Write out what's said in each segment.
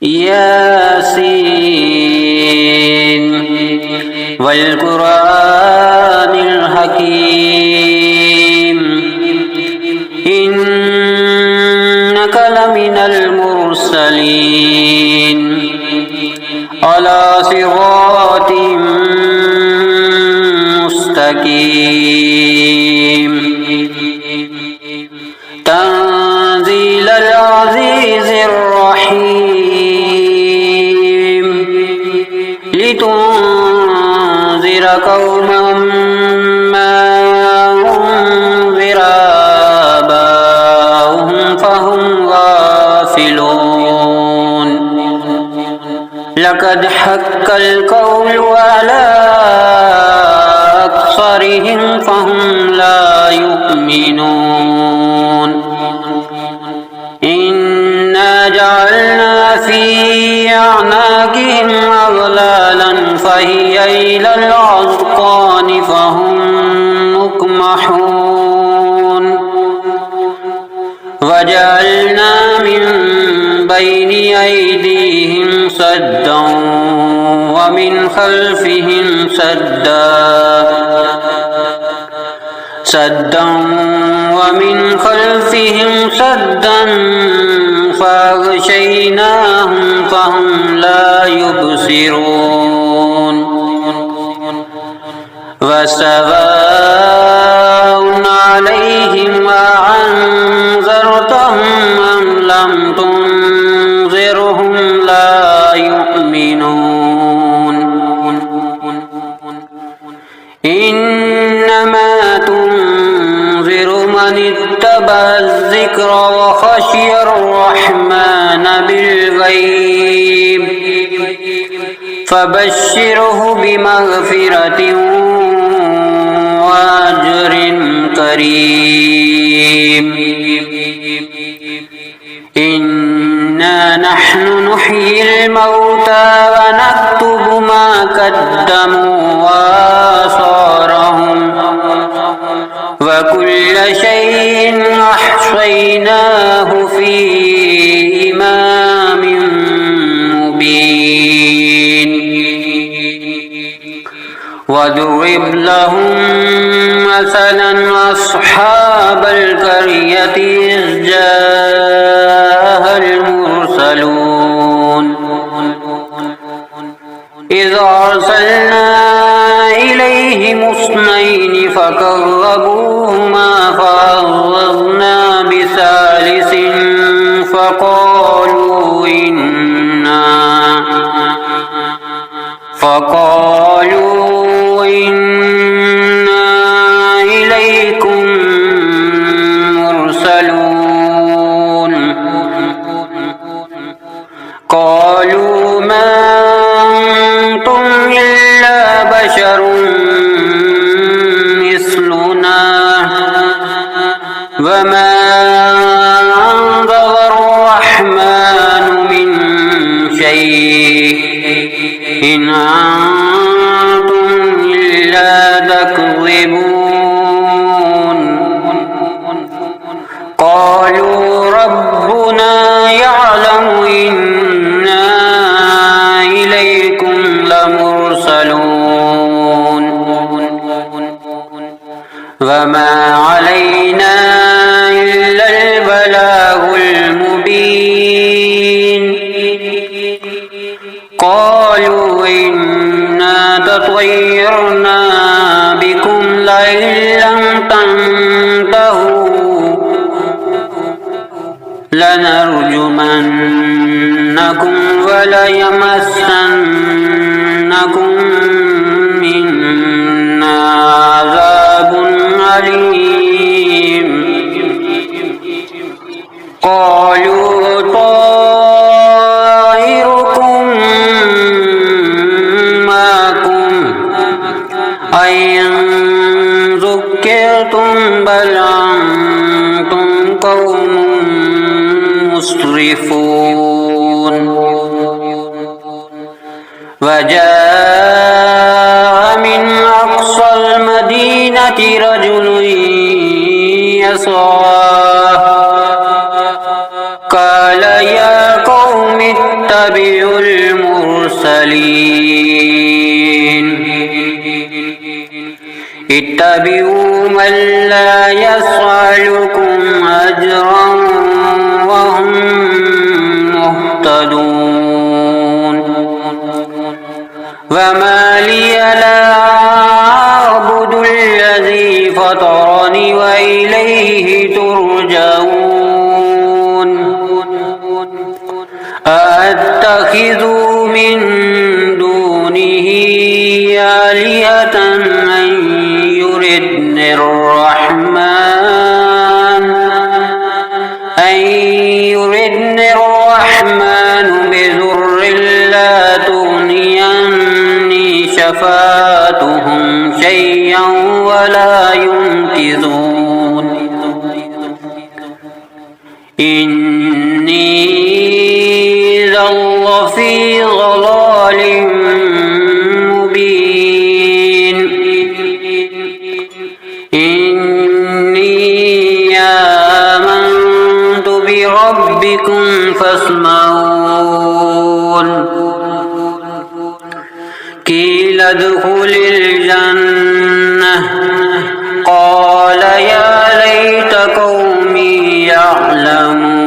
ياسين والقرآن الحكيم إنك لمن المرسلين على صراط مستقيم تنزيل العزيز الرحيم لتنذر قوما ما أنذر آباؤهم فهم غافلون لقد حق القول على أكثرهم فهم لا يؤمنون إنا جعلنا في أعناقهم أغلالا فهي إلى الأذقان فهم مقمحون وجعلنا من بين أيديهم سدا ومن خلفهم سدا ومن خلفهم سدا فأغشيناهم فهم لا يبصرون وسواء عليهم أأنذرتهم أم لم تنذرهم لا يؤمنون إنما تنذر من اتبع الذكر وخشي الرحمن بالغيب فبشره بمغفرة وأجر كريم إنا نحن نحيي الموتى ونكتب ما قدموا وآثارهم وكل شيء أحصيناه في إمام مبين واضرب لهم مثلا أصحاب القرية إذ جاءها المرسلون إذ أرسلنا إليهم اثنين فكذبوهما فعززنا بثالث فقالوا إنا إليكم مرسلون قالوا ما أنتم إلا بشر مثلنا وما أنزل الرحمن من شيء إن أنتم إلا تكذبون قالوا ربنا يعلم إنا إليكم لمرسلون وما علينا إلا البلاغ المبين قالوا إنا تطيرنا بكم لئن لم تنتهوا لنرجمنكم وليمسنكم منا عذاب أليم قالوا طائركم معكم أئن ذكرتم بل أنتم قوم مسرفون وجاء من أقصى المدينة رجل يسعى قال يا قوم يتبع المرسلين اتبعوا من لا يسألكم أجرا وهم مهتدون وما لي لا أعبد الذي فطرني وإليه ترجعون أأتخذ من دونه آلهة من يردني الرحمن بضر لا تغني عني شفاعتهم شيئا ولا ينقذون إني إذا لفي ضلال مبين إني آمنت بربكم فاسمعون قيل ادخل الجنة قال يا ليت قومي يعلمون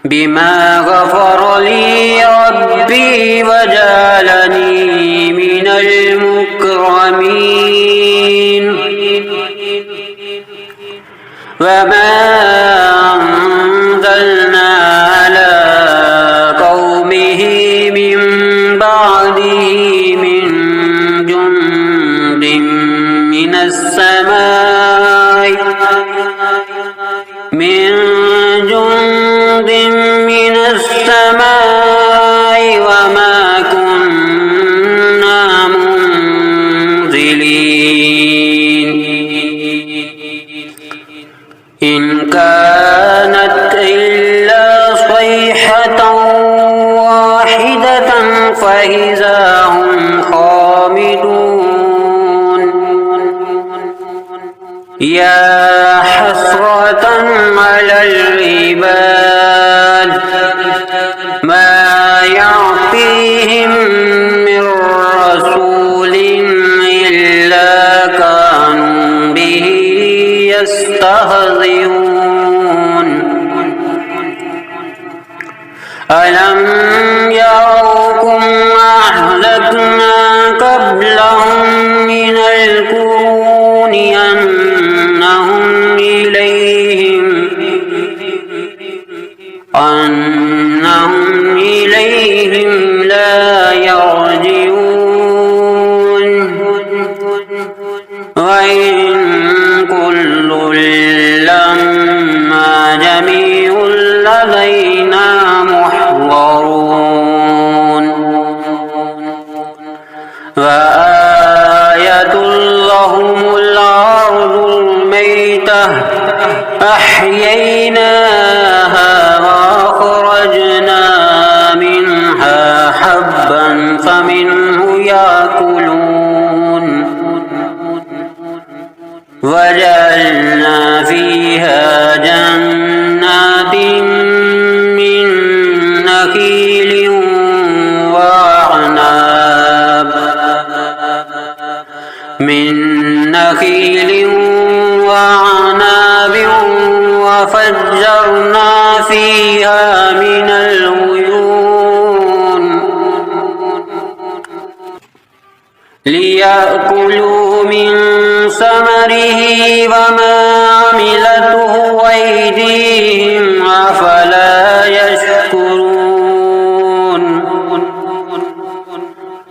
بما غفر لي ربي وجعلني من المكرمين وما أنزلنا على قومه من بعده من جند من السماء وما كنا منزلين إن كانت إلا صيحة واحدة فإذا هم خامدون يا حسرة على العباد ما يعطيهم من رسول إلا كانوا به يستهزئون ألم يروا أهلكنا قبلهم من القرون أنهم إليهم لا يرجعون وإن كل لما جميع لدينا محضرون وآية لهم الأرض الميتة أحييناها وأخرجنا منها حبا فمنه يأكلون وجعلنا فيها جنات من نخيل وعناب وفجرنا فيها من العيون ليأكلوا من ثمره وما عملته أيديهم أفلا يشكرون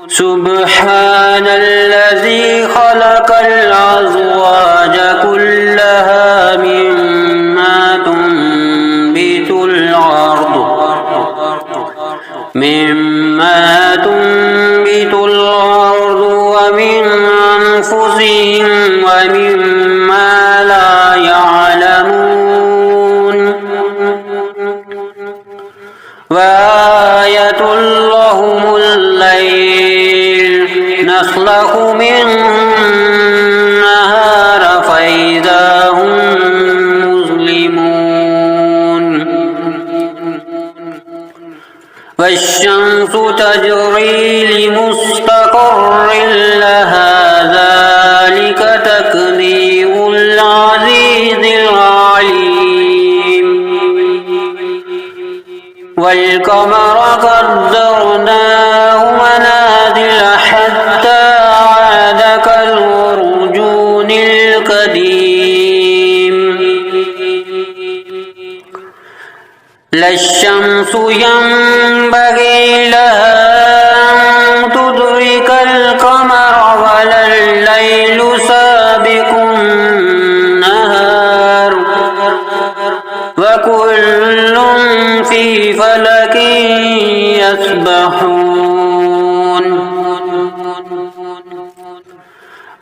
سبحان الذي خلق الأزواج كلها مما تنبت الأرض ومن أنفسهم ومما لا يعلمون وآية لهم الليل نسلخ منه النهار فإذا هم مظلمون تجري لمستقر لها ذلك تقدير العزيز العليم والقمر قدرناه منازل حتى عاد كالعرجون القديم لا الشمس ينبغي لها أن تدرك القمر ولا الليل سابق النهار وكل في فلك يسبحون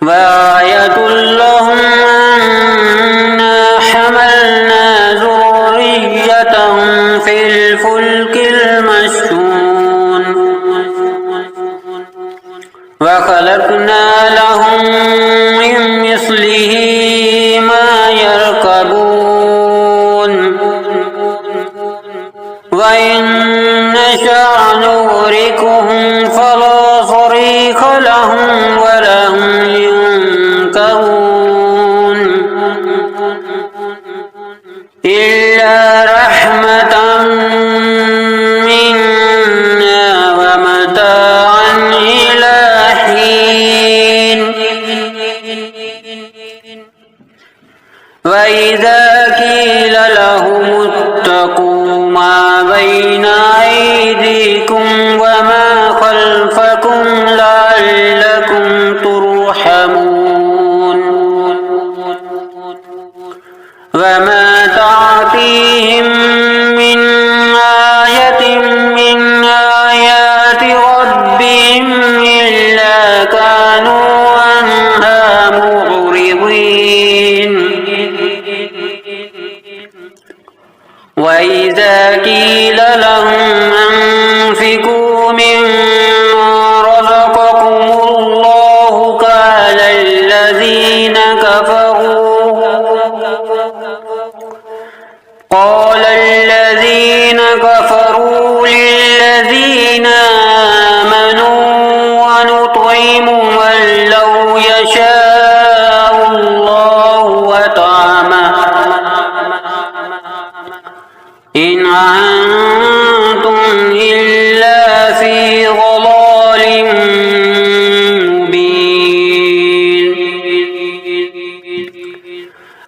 وآية لهم أنا حملنا ذريتهم في الفلك المشحون وخلقنا لهم من مثله ما يركبون وإن نشأ نغرقهم فلا صريخ لهم ولا هم ينقذون إلا رحمة منا ومتاعا إلى حين وإذا قيل لهم اتقوا ما بين أيديكم وما خلفكم لعلكم ترحمون وما تعطيهم من آية من آيات ربهم إلا كانوا عنها معرضين وإذا قيل لهم أنفقوا مما رزقكم الله قال الذين كفروا للذين آمنوا ونطعم من لو يشاء الله وطعمه إن أنتم إلا في ضلال مبين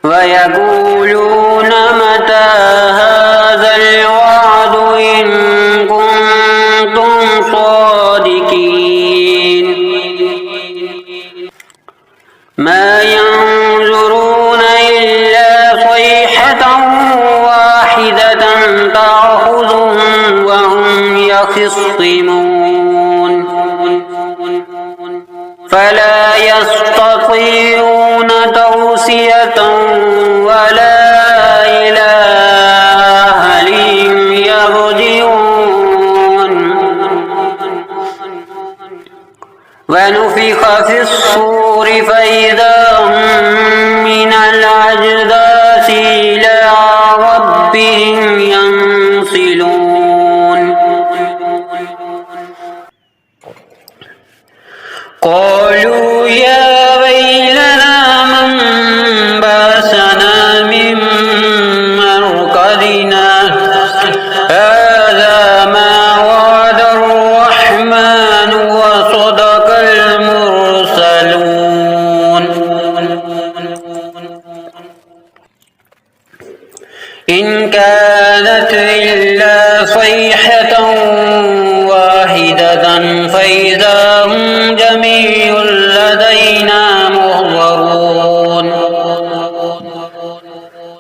ويقولون متى هذا الوعد إن كنتم صادقين ما ينظرون إلا صيحة واحدة تأخذهم وهم يخصمون فلا يستطيعون توصية ولا إلى أهلهم يرجعون ونفخ في الصور فإذا هم من الأجداث إلى ربهم ينسلون قالوا يا ويلنا من بعثنا من مرقدنا هذا ما وعد الرحمن وصدق المرسلون إن كانت إلا صيحة واحدة فإذا هم جميع لدينا محضرون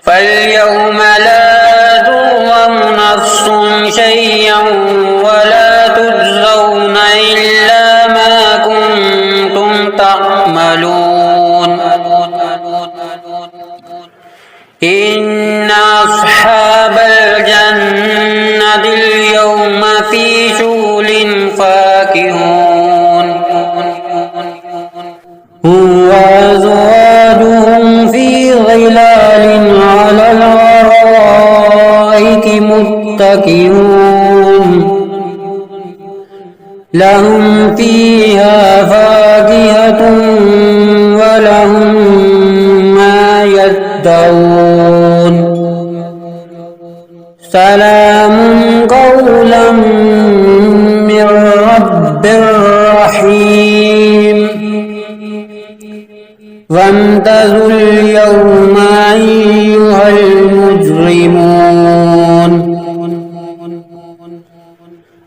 فاليوم لا تظلم نفس شيئا ولا تجزون إلا ما كنتم تعملون إن أصحاب الجنة اليوم في شغل فاكهون وأزواجهم في ظلال على الأرائك متكئون لهم فيها فاكهة ولهم ما يدعون سلام قولا من رب رحيم وامتازوا اليوم أيها المجرمون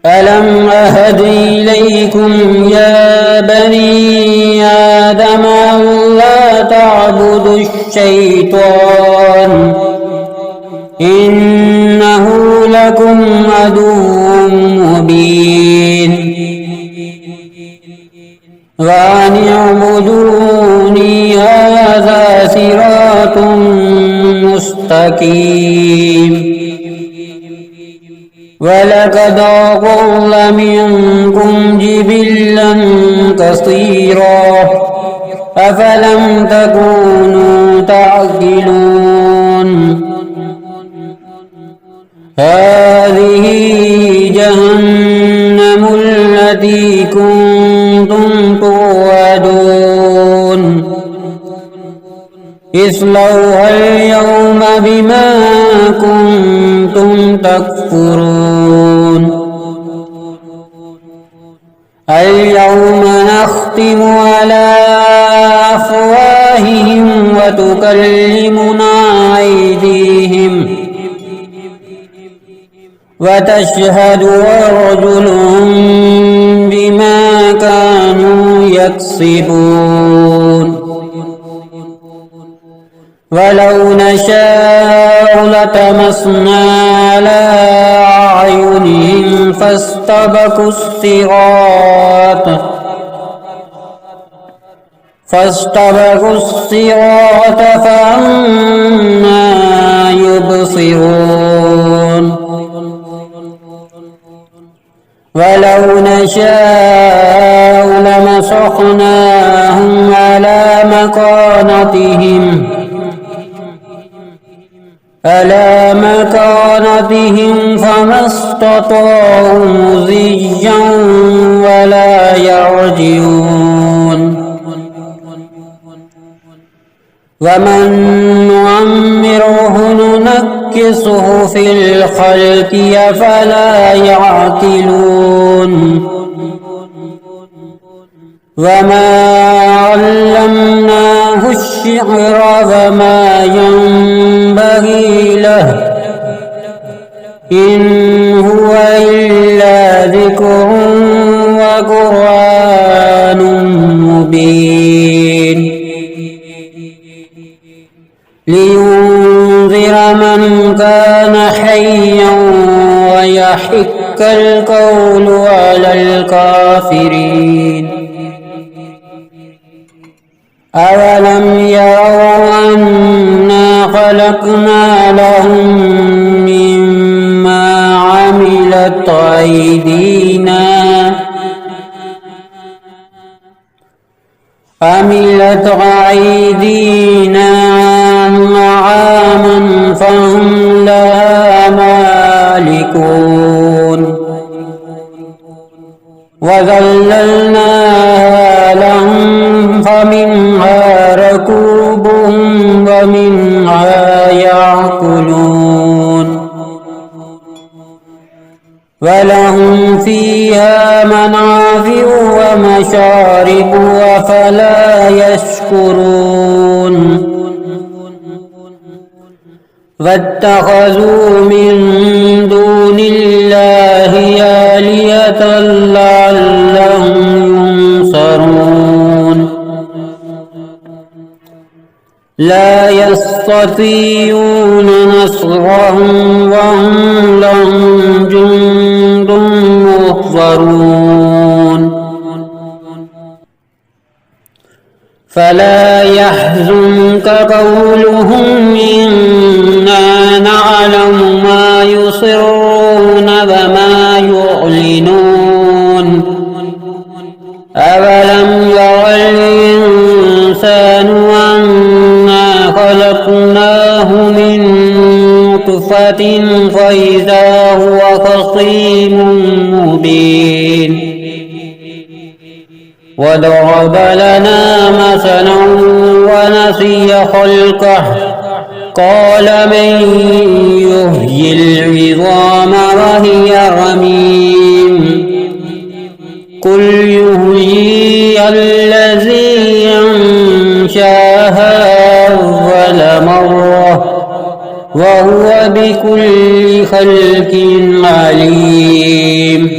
ألم أهد إليكم يا بني آدم ألا تعبدوا الشيطان إنه لكم عدو مبين وأن اعبدوني هذا صراط مستقيم ولقد أضل منكم جبلا كثيرا أفلم تكونوا تعقلون هذه جهنم التي كنتم توعدون اصلوها اليوم بما كنتم تكفرون اليوم نختم على أفواههم وتكلمنا أيديهم وتشهد أرجلهم بما كانوا يكسبون ولو نشاء لطمسنا على أعينهم فاستبقوا الصراط فأنى يبصرون ولو نشاء لمسخناهم على مكانتهم فما استطاعوا مضيا ولا يرجعون ومن نعمره ننكسه في الخلق أفلا يعقلون وما علمناه الشعر وما ينبغي له إن هو إلا ذكر وقرآن مبين لينذر من كان حيا ويحق القول على الكافرين أولم يروا أنا خلقنا لهم مما عملت أيدينا نعاما فهم لها مالكون وذللناها لهم فمنها ركوبهم ومنها يأكلون ولهم فيها منافع ومشارب أفلا يشكرون واتخذوا من دون الله آلهة لعلهم ينصرون لا يستطيعون نصرهم وهم لهم جند محضرون فلا يحزنك قولهم إنا نعلم ما يسرون وما يعلنون أولم ير الإنسان أنا خلقناه من نطفة فإذا هو خصيم مبين وضرب لنا مثلا ونسي خلقه قال من يحيي العظام وهي رميم قل يحييها الذي أنشاها أول مرة وهو بكل خلق عليم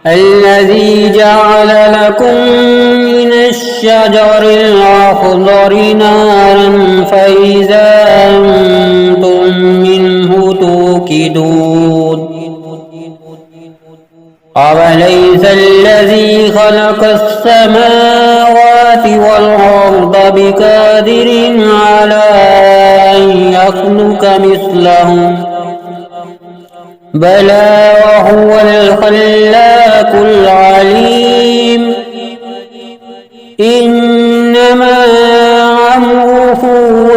الذي جعل لكم من الشجر الأخضر نارا فإذا أنتم منه توقدون أوليس الذي خلق السماوات والأرض بقادر على أن يخلق مثلهم بلى وهو الخلاق العليم إنما أمره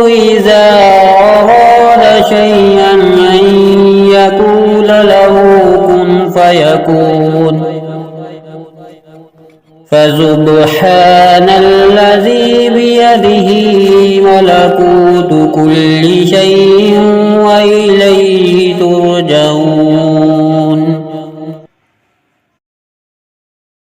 إذا أراد شيئا أن يقول له كن فيكون فسبحان الذي بيده ملكوت كل شيء وإليه ترجعون